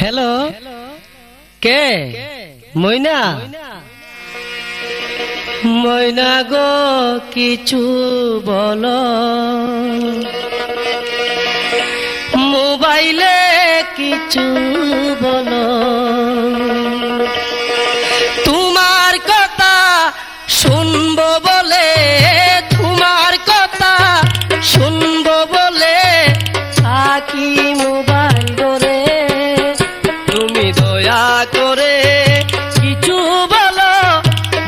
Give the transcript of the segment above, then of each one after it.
Hello के ময়না ময়না গো কিছু বলো মোবাইলে কিছু বলো তোমার কথা শুনবো বলে তোমার কথা শুনবো বলে থাকি মোবাইল ধরে তুমি দয়া করে কিছু বলো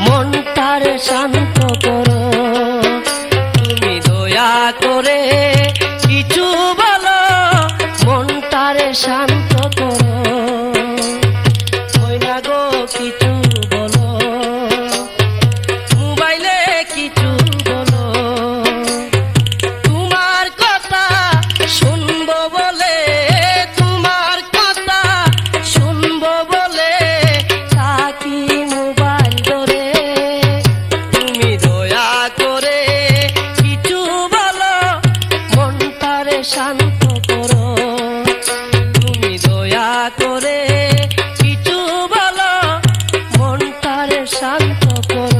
মনটারে শান্ত করো তুমি দয়া করে কিছু বলো মনটারে শান্ত করো ময়না গো কিছু বলো মোবাইলে কিছু বলো তোমার কথা শুনবো বলে তোমার কথা শুনবো বলে থাকি মোবাইল ধরে তুমি দয়া করে কিছু বলো মনটারে শান্ত করো তুমি দয়া করে কিছু বলো মনটারে শান্ত করো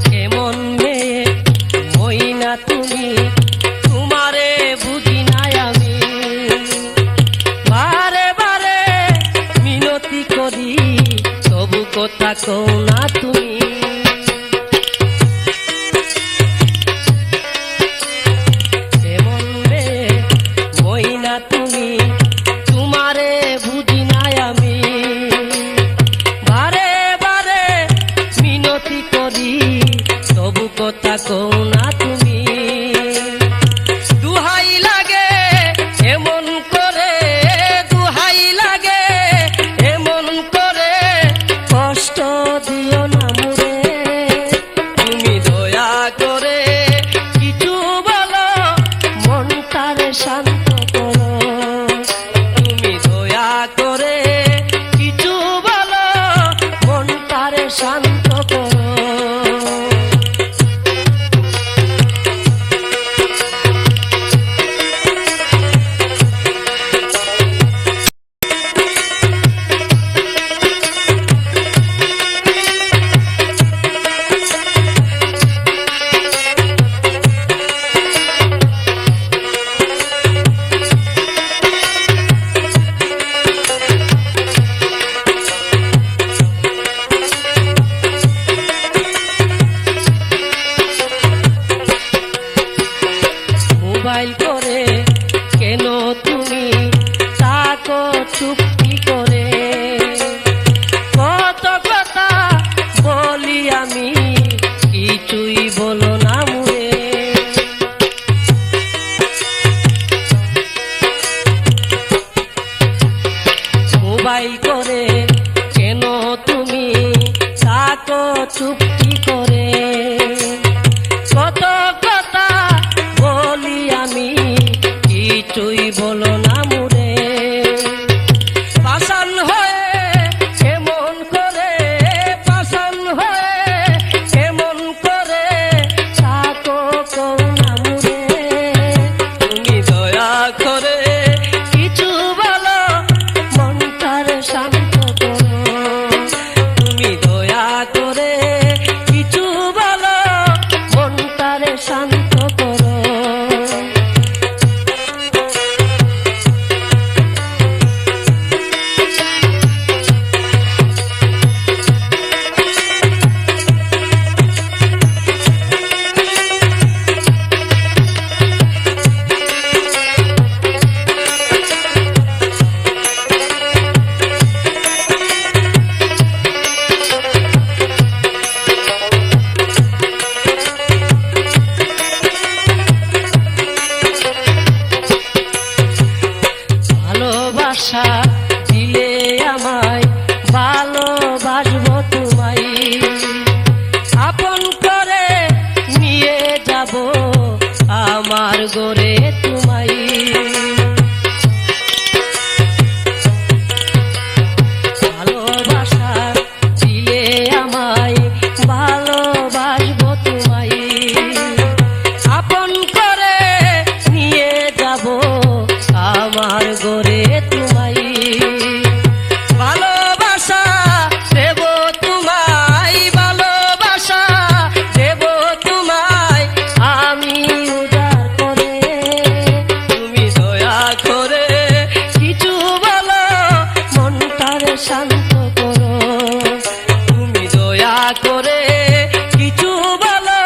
কেমন মেয়ে ময়না তুমি তোমারে বুঝি নাই আমি বারে বারে মিনতি করি তবু কথা কও না তুমি কেমন মেয়ে ময়না তুমি তোমারে বুঝি নাই আমি বারে বারে মিনতি করি তবু কথা কও না তুমি দুহাই লাগে এমন করে দুহাই লাগে এমন করে কষ্ট দিও না মুরে তুমি দয়া করে কিছু বলো মনটারে শান্ত করো তুমি দয়া করে কিছু বলো মনটারে শান্ত করো গোরে তোমায়। ভালোবাসা দিলে আমায়, ভালোবাসবো তোমায়, আপন করে নিয়ে যাব আমার গোরে তোমায়। ভালোবাসা দেব তোমায়, ভালোবাসা দেব তোমায় আমি উজাড় করে, তুমি দয়া করে কিছু বলো মনটারে শান্ত করো, তুমি দয়া করে কিছু বলো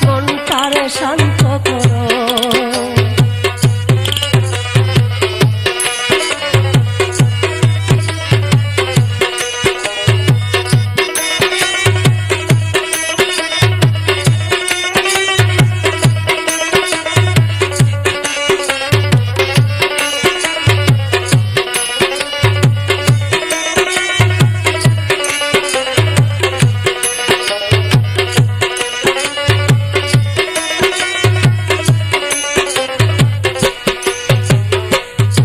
মনটারে শান্ত করো।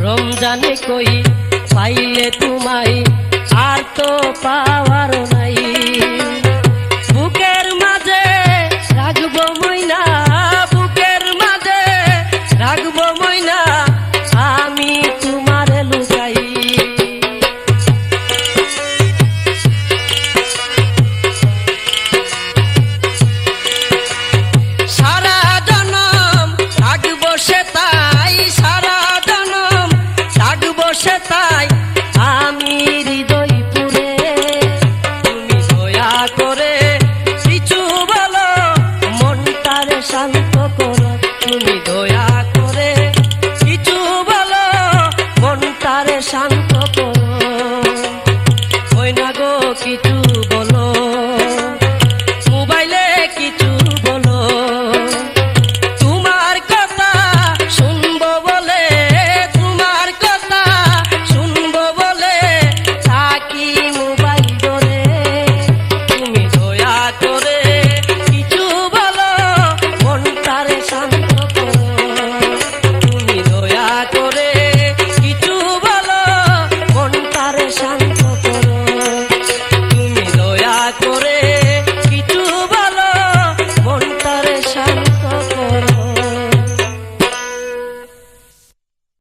রমজানে কই পাইলে তোমায় আর তো পাওয়ার